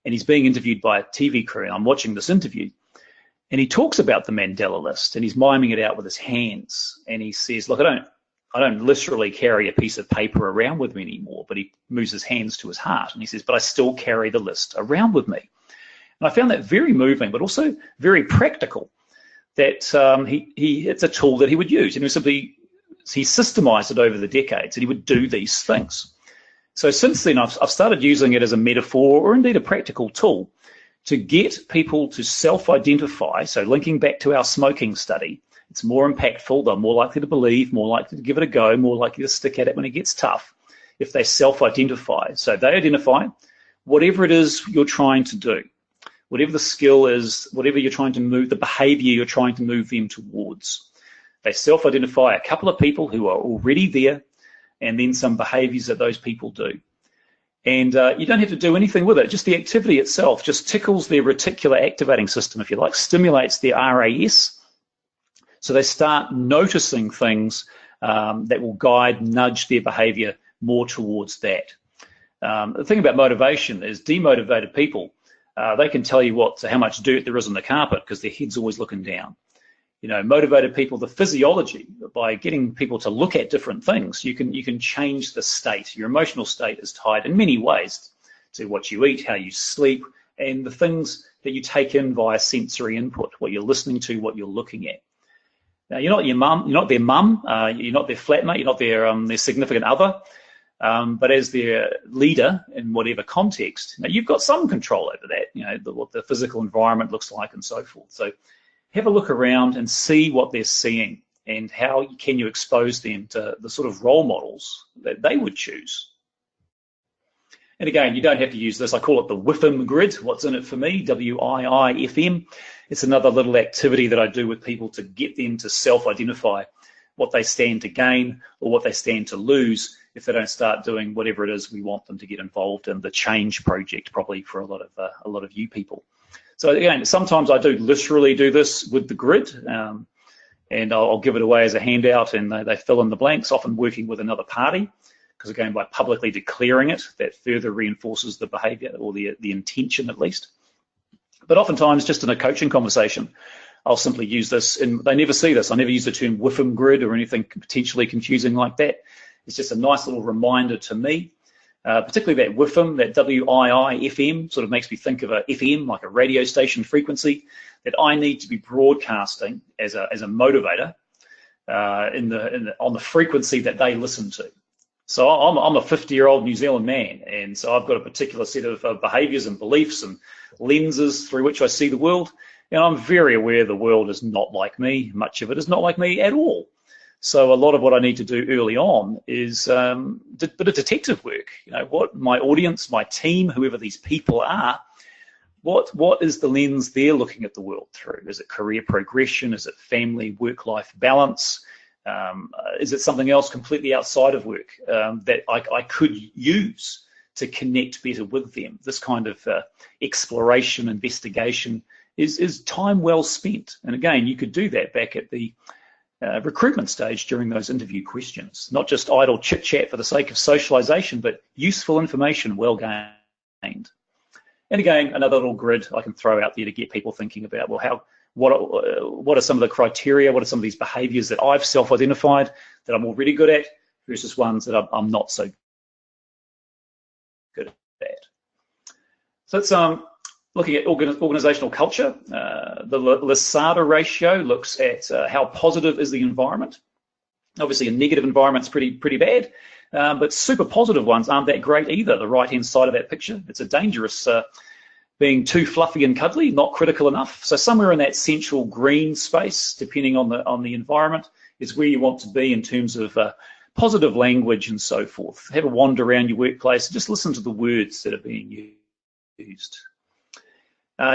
And he's being interviewed by a TV crew, and I'm watching this interview. And he talks about the Mandela List, and he's miming it out with his hands. And he says, look, I don't literally carry a piece of paper around with me anymore, but he moves his hands to his heart. And he says, but I still carry the list around with me. And I found that very moving, but also very practical, that it's a tool that he would use. And he systemized it over the decades, and he would do these things. So since then, I've started using it as a metaphor, or indeed a practical tool, to get people to self-identify. So linking back to our smoking study, it's more impactful, they're more likely to believe, more likely to give it a go, more likely to stick at it when it gets tough, if they self-identify. So they identify whatever it is you're trying to do, whatever the skill is, whatever you're trying to move, the behavior you're trying to move them towards. They self-identify a couple of people who are already there, and then some behaviors that those people do. And you don't have to do anything with it. Just the activity itself just tickles their reticular activating system, if you like, stimulates their RAS. So they start noticing things that will guide, nudge their behavior more towards that. The thing about motivation is demotivated people, they can tell you how much dirt there is on the carpet because their head's always looking down. Motivated people, the physiology, by getting people to look at different things, you can change the state. Your emotional state is tied in many ways to what you eat, how you sleep, and the things that you take in via sensory input, what you're listening to, what you're looking at. Now, you're not their mum, you're not their flatmate, you're not their significant other, but as their leader in whatever context, you've got some control over that, what the physical environment looks like and so forth. So have a look around and see what they're seeing, and how can you expose them to the sort of role models that they would choose. And again, you don't have to use this. I call it the WIFM grid. What's in it for me? WIIFM. It's another little activity that I do with people to get them to self-identify what they stand to gain or what they stand to lose if they don't start doing whatever it is we want them to get involved in, the change project, probably for a lot of you people. So again, sometimes I do literally do this with the grid, and I'll give it away as a handout, and they fill in the blanks, often working with another party, because again, by publicly declaring it, that further reinforces the behavior, or the intention at least. But oftentimes, just in a coaching conversation, I'll simply use this, and they never see this. I never use the term WIFM grid or anything potentially confusing like that. It's just a nice little reminder to me particularly that WIFM, that WII-FM, sort of makes me think of a FM, like a radio station frequency, that I need to be broadcasting as a motivator on the frequency that they listen to. So I'm a 50-year-old New Zealand man, and so I've got a particular set of behaviours and beliefs and lenses through which I see the world, and I'm very aware the world is not like me. Much of it is not like me at all. So a lot of what I need to do early on is a bit of detective work. You know, what my audience, my team, whoever these people are, what is the lens they're looking at the world through? Is it career progression? Is it family, work-life balance? Is it something else completely outside of work that I could use to connect better with them? This kind of exploration, investigation is time well spent. And again, you could do that back at the recruitment stage during those interview questions, not just idle chit chat for the sake of socialization, but useful information well gained. And again, another little grid I can throw out there to get people thinking about, well, what are some of the criteria, what are some of these behaviors that I've self-identified that I'm already good at versus ones that I'm not so good at. So it's looking at organizational culture. The Lasada ratio looks at how positive is the environment. Obviously, a negative environment's pretty bad, but super positive ones aren't that great either. The right-hand side of that picture, it's a dangerous being too fluffy and cuddly, not critical enough. So somewhere in that central green space, depending on the environment, is where you want to be in terms of positive language and so forth. Have a wander around your workplace, just listen to the words that are being used.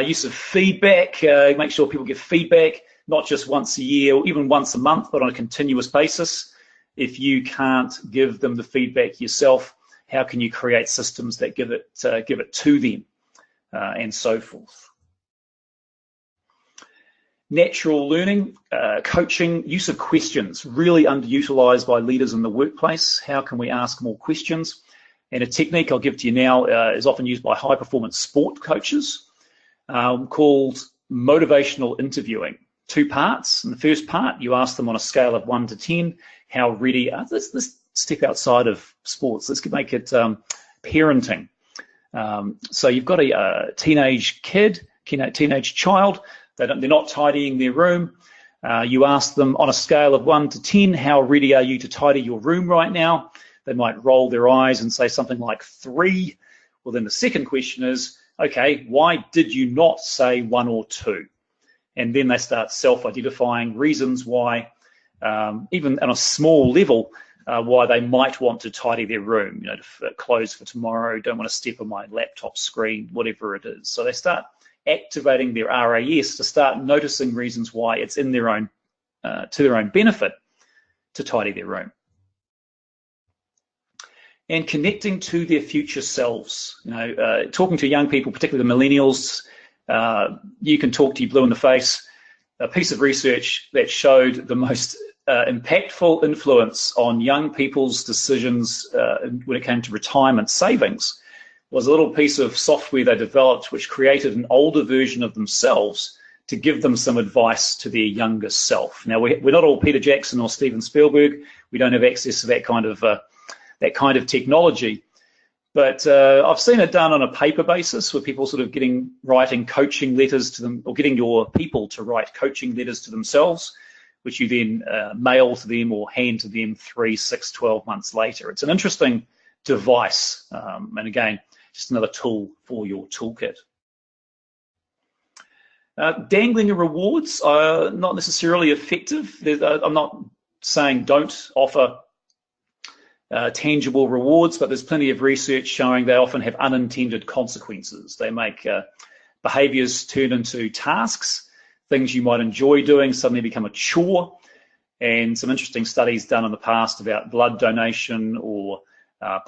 Use of feedback, make sure people get feedback, not just once a year or even once a month, but on a continuous basis. If you can't give them the feedback yourself, how can you create systems that give it to them, and so forth. Natural learning, coaching, use of questions, really underutilized by leaders in the workplace. How can we ask more questions? And a technique I'll give to you now is often used by high-performance sport coaches, called motivational interviewing. 2 parts. In the first part, you ask them on a scale of 1 to 10, how ready are they? Let's step outside of sports. Let's make it parenting. So you've got a teenage kid, teenage child. They're not tidying their room. You ask them on a scale of 1 to 10, how ready are you to tidy your room right now? They might roll their eyes and say something like 3. Well, then the second question is, okay, why did you not say 1 or 2? And then they start self-identifying reasons why, even on a small level, why they might want to tidy their room, you know, to close for tomorrow, don't want to step on my laptop screen, whatever it is. So they start activating their RAS to start noticing reasons why it's in their own, to their own benefit to tidy their room. And connecting to their future selves, you know, talking to young people, particularly the millennials, you can talk to you blue in the face. A piece of research that showed the most impactful influence on young people's decisions when it came to retirement savings was a little piece of software they developed which created an older version of themselves to give them some advice to their younger self. Now, we're not all Peter Jackson or Steven Spielberg. We don't have access to that kind of technology. But I've seen it done on a paper basis where people sort of writing coaching letters to them, or getting your people to write coaching letters to themselves, which you then mail to them or hand to them 3, 6, 12 months later. It's an interesting device. And again, just another tool for your toolkit. Dangling rewards are not necessarily effective. I'm not saying don't offer tangible rewards, but there's plenty of research showing they often have unintended consequences. They make behaviors turn into tasks, things you might enjoy doing suddenly become a chore, and some interesting studies done in the past about blood donation or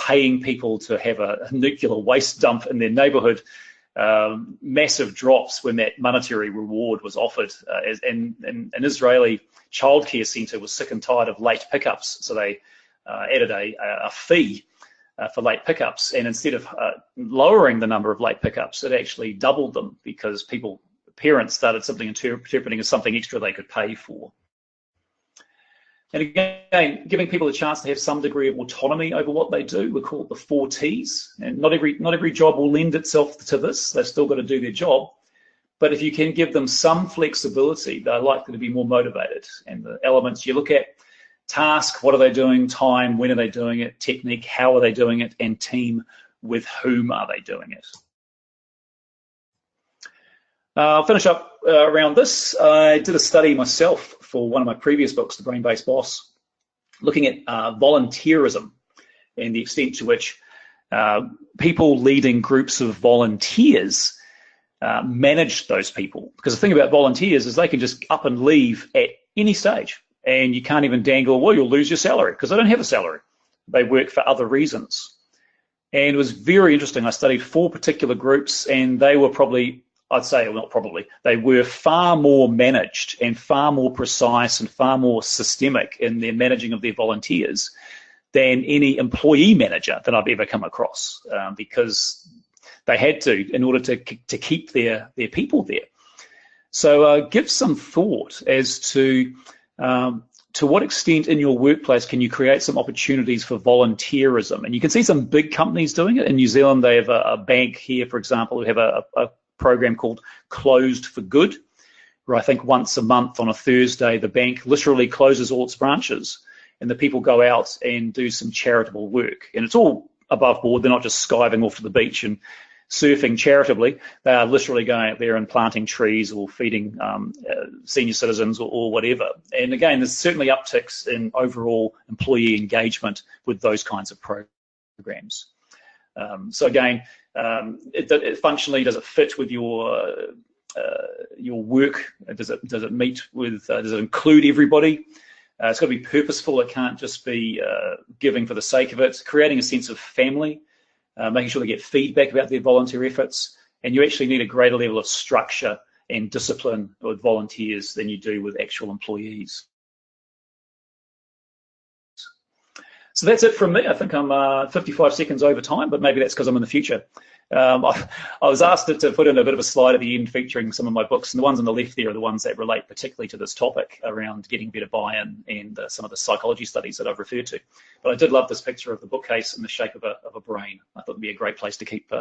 paying people to have a nuclear waste dump in their neighborhood, massive drops when that monetary reward was offered. And an Israeli childcare center was sick and tired of late pickups, so they added a fee for late pickups, and instead of lowering the number of late pickups, it actually doubled them because parents started simply interpreting as something extra they could pay for. And again, giving people a chance to have some degree of autonomy over what they do. We call it the 4 T's. And not every job will lend itself to this. They've still got to do their job. But if you can give them some flexibility, they're likely to be more motivated. And the elements you look at: task, what are they doing? Time, when are they doing it? Technique, how are they doing it? And team, with whom are they doing it? I'll finish up around this. I did a study myself for one of my previous books, The Brain-Based Boss, looking at volunteerism and the extent to which people leading groups of volunteers manage those people. Because the thing about volunteers is they can just up and leave at any stage, and you can't even dangle, well, you'll lose your salary, because they don't have a salary. They work for other reasons. And it was very interesting. I studied 4 particular groups, and they were probably, I'd say, well, not probably, they were far more managed and far more precise and far more systemic in their managing of their volunteers than any employee manager that I've ever come across, because they had to, in order to keep their people there. So give some thought as to what extent in your workplace can you create some opportunities for volunteerism. And you can see some big companies doing it. In New Zealand, they have a bank here, for example, who have a program called Closed for Good, where I think once a month on a Thursday, the bank literally closes all its branches and the people go out and do some charitable work. And it's all above board. They're not just skiving off to the beach and surfing charitably. They are literally going out there and planting trees or feeding senior citizens or whatever. And again, there's certainly upticks in overall employee engagement with those kinds of programs. So again, it functionally, does it fit with your work? Does it meet with? Does it include everybody? It's got to be purposeful. It can't just be giving for the sake of it. Creating a sense of family, making sure they get feedback about their volunteer efforts, and you actually need a greater level of structure and discipline with volunteers than you do with actual employees. So that's it from me. I think I'm 55 seconds over time, but maybe that's because I'm in the future. I was asked to put in a bit of a slide at the end featuring some of my books, and the ones on the left there are the ones that relate particularly to this topic around getting better buy-in and some of the psychology studies that I've referred to. But I did love this picture of the bookcase in the shape of a brain. I thought it'd be a great place to keep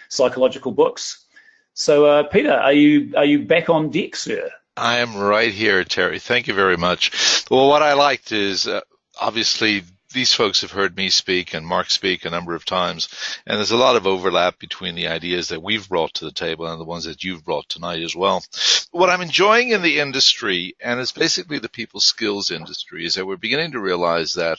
psychological books. So Peter, are you back on deck, sir?
I am right here, Terry. Thank you very much. Well, what I liked is obviously these folks have heard me speak and Mark speak a number of times, and there's a lot of overlap between the ideas that we've brought to the table and the ones that you've brought tonight as well. What I'm enjoying in the industry, and it's basically the people skills industry, is that we're beginning to realize that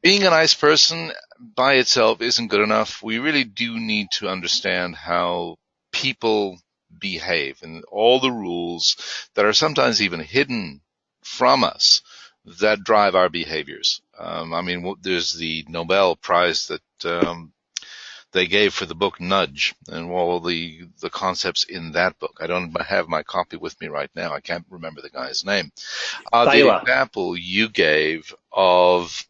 being a nice person by itself isn't good enough. We really do need to understand how people behave and all the rules that are sometimes even hidden from us that drive our behaviors. I mean, there's the Nobel Prize that they gave for the book Nudge, and all the concepts in that book. I don't have my copy with me right now. I can't remember the guy's name. The example you gave of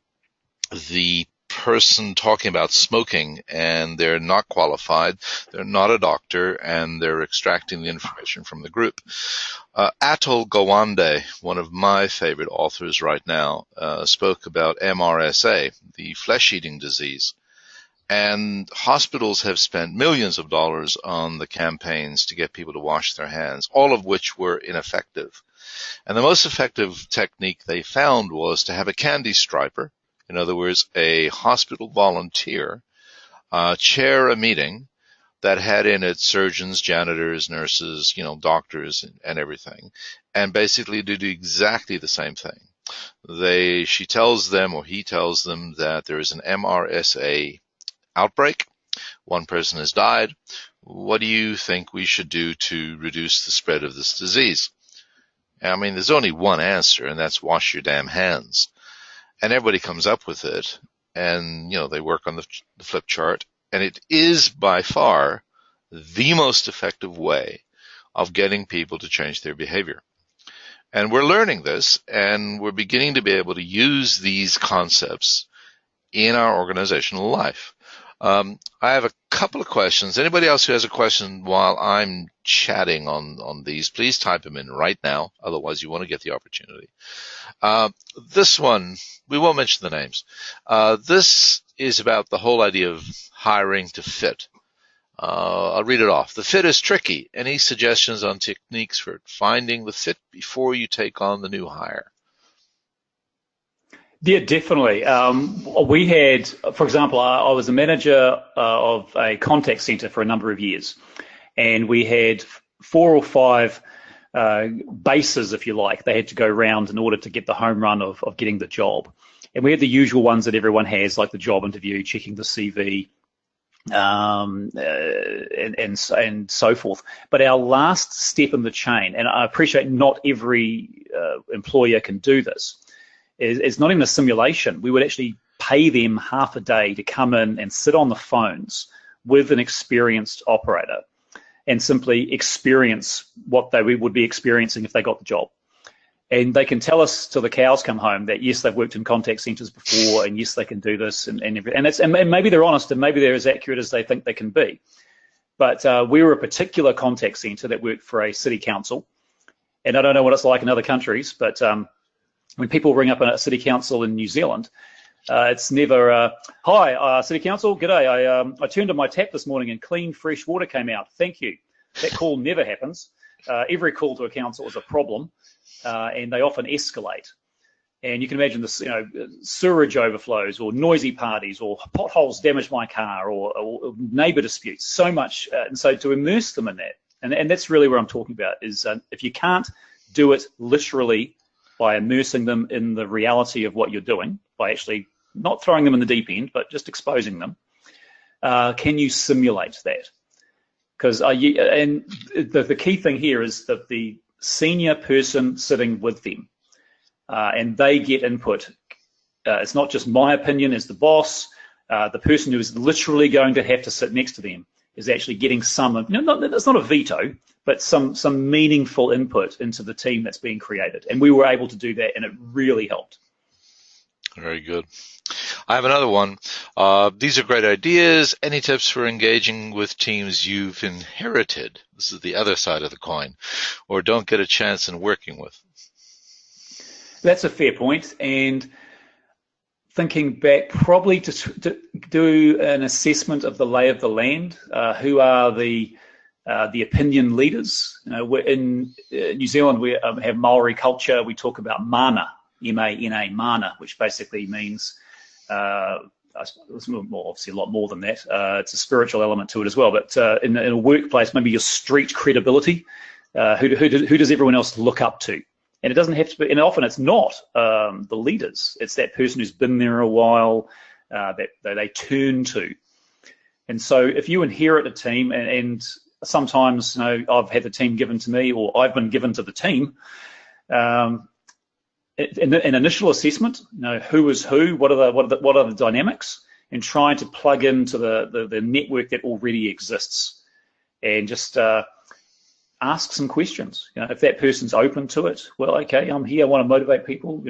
the person talking about smoking, and they're not qualified, they're not a doctor, and they're extracting the information from the group. Atul Gawande, one of my favorite authors right now, spoke about MRSA, the flesh-eating disease. And hospitals have spent millions of dollars on the campaigns to get people to wash their hands, all of which were ineffective. And the most effective technique they found was to have a candy striper. In other words, a hospital volunteer chair a meeting that had in it surgeons, janitors, nurses, doctors and everything, and basically do exactly the same thing. She tells them, or he tells them, that there is an MRSA outbreak. One person has died. What do you think we should do to reduce the spread of this disease? I mean, there's only one answer, and that's wash your damn hands. And everybody comes up with it, and they work on the flip chart, and it is by far the most effective way of getting people to change their behavior. And we're learning this, and we're beginning to be able to use these concepts in our organizational life. I have a couple of questions. Anybody else who has a question while I'm chatting on these, please type them in right now. Otherwise, you want to get the opportunity. This one, we won't mention the names. This is about the whole idea of hiring to fit. I'll read it off. The fit is tricky. Any suggestions on techniques for finding the fit before you take on the new hire?
Yeah, definitely. We had, for example, I was a manager of a contact center for a number of years, and we had 4 or 5 bases, if you like, they had to go round in order to get the home run of getting the job. And we had the usual ones that everyone has, like the job interview, checking the CV, and so forth. But our last step in the chain, and I appreciate not every employer can do this, it's not even a simulation. We would actually pay them half a day to come in and sit on the phones with an experienced operator and simply experience what they would be experiencing if they got the job. And they can tell us till the cows come home that, yes, they've worked in contact centers before, and yes, they can do this, and maybe they're honest, and maybe they're as accurate as they think they can be. But we were a particular contact center that worked for a city council, and I don't know what it's like in other countries, but when people ring up a city council in New Zealand, it's never, hi, city council, g'day, I turned on my tap this morning and clean, fresh water came out, thank you. That call never happens. Every call to a council is a problem, and they often escalate. And you can imagine this, sewerage overflows or noisy parties or potholes damage my car or neighbour disputes, so much. And so to immerse them in that, and that's really what I'm talking about, is if you can't do it literally by immersing them in the reality of what you're doing, by actually not throwing them in the deep end, but just exposing them, can you simulate that? Because the key thing here is that the senior person sitting with them, and they get input. It's not just my opinion as the boss. The person who is literally going to have to sit next to them is actually getting some, it's not a veto, but some meaningful input into the team that's being created. And we were able to do that, and it really helped.
Very good. I have another one. These are great ideas. Any tips for engaging with teams you've inherited? This is the other side of the coin, or don't get a chance in working with.
That's a fair point. And thinking back, probably to do an assessment of the lay of the land. Who are the opinion leaders? In New Zealand, we have Maori culture. We talk about mana, M-A-N-A, mana, which basically means, it's obviously a lot more than that. It's a spiritual element to it as well. But in a workplace, maybe your street credibility. Who does everyone else look up to? And it doesn't have to be, and often it's not the leaders. It's that person who's been there a while that they turn to. And so if you inherit a team, and sometimes I've had the team given to me, or I've been given to the team, an initial assessment, who is who, what are the dynamics, and trying to plug into the network that already exists, and just ask some questions. If that person's open to it, well, okay, I'm here, I want to motivate people,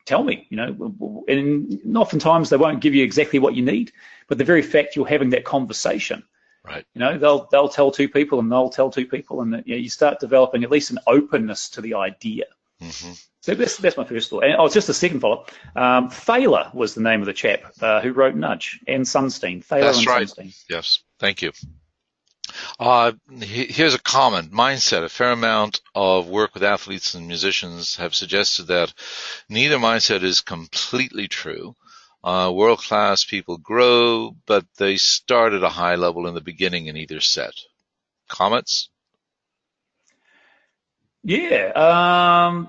tell me, and oftentimes they won't give you exactly what you need, but the very fact you're having that conversation,
right?
They'll tell 2 people, and they'll tell 2 people, and you start developing at least an openness to the idea. Mm-hmm. So that's my first thought. And just a second follow-up. Thaler was the name of the chap who wrote Nudge, and Sunstein. Thaler
That's
and
right.
Sunstein.
Yes, thank you. Here's a comment. Mindset. A fair amount of work with athletes and musicians have suggested that neither mindset is completely true. World-class people grow, but they start at a high level in the beginning in either set. Comments?
Yeah.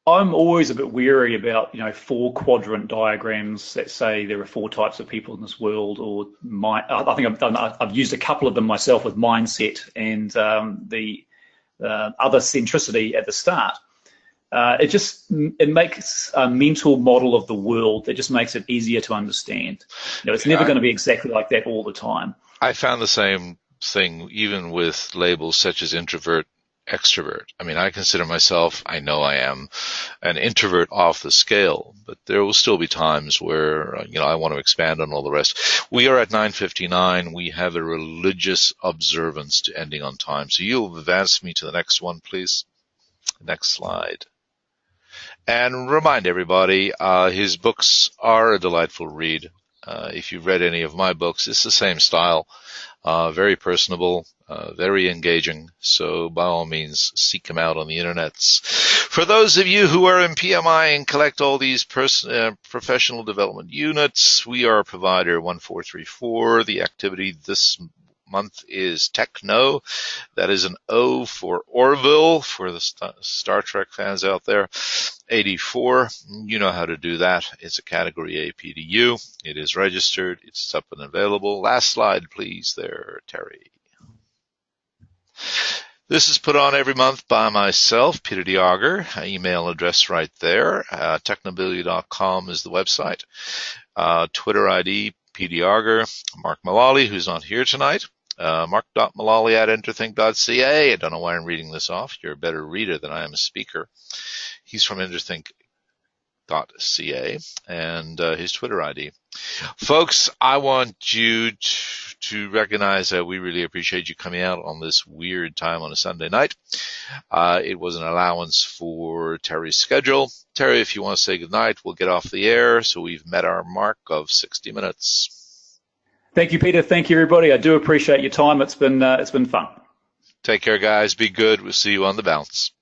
I'm always a bit wary about, 4-quadrant diagrams that say there are 4 types of people in this world, or I think I've used a couple of them myself with mindset and the other centricity at the start. It makes a mental model of the world that just makes it easier to understand. It's never going to be exactly like that all the time.
I found the same thing even with labels such as introvert, extrovert. I mean, I consider myself, I know I am an introvert off the scale, but there will still be times where, I want to expand on all the rest. We are at 9:59. We have a religious observance to ending on time. So you'll advance me to the next one, please. Next slide. And remind everybody, his books are a delightful read. If you've read any of my books, it's the same style. Very personable, very engaging. So by all means, seek him out on the internets. For those of you who are in PMI and collect all these professional development units, we are provider 1434. The activity this month is Techno. That is an O for Orville, for the Star Trek fans out there. 84. You know how to do that. It's a category A PDU. It is registered. It's up and available. Last slide, please, there, Terry. This is put on every month by myself, Peter D. Auger. Email address right there. Technobility.com is the website. Twitter ID, PD Auger. Mark Mullally, who's not here tonight. Mark.mullally@interthink.ca. I don't know why I'm reading this off. You're a better reader than I am a speaker. He's from interthink.ca, and his Twitter ID. Folks, I want you to recognize that we really appreciate you coming out on this weird time on a Sunday night. It was an allowance for Terry's schedule. Terry, if you want to say goodnight, we'll get off the air. So we've met our mark of 60 minutes.
Thank you, Peter. Thank you, everybody. I do appreciate your time. It's been fun.
Take care, guys. Be good. We'll see you on the bounce.